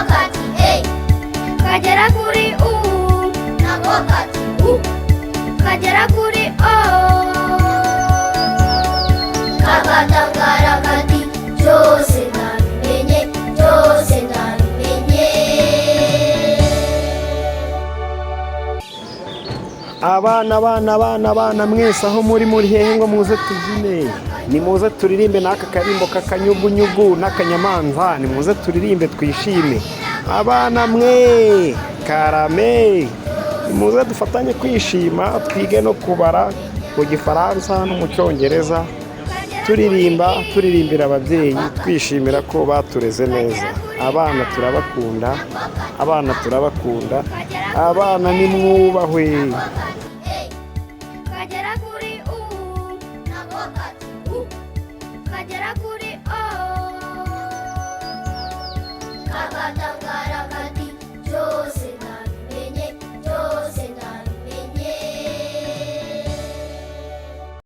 kati A kagera kuri U nako kati U kagera kuri O kagatangara kati byose nabimenye byose nabimenye. Abana mwese aho muri hehe ngo muze tubyine, ni muze turirimbe n'aka karimbo k'akanyugunyugu n'akanyamanza, ni muze turirimbe twishime. Abana mwe karame, ni muze dufatanye kwishima, twige no kubara mu gifaransa no mu cyongereza, turirimbira ababyeyi, twishimira ko batureze neza. Abana turabakunda, abana ni mwubahwe. Kagera kuri U nako kati U kagera kuri O kagatangara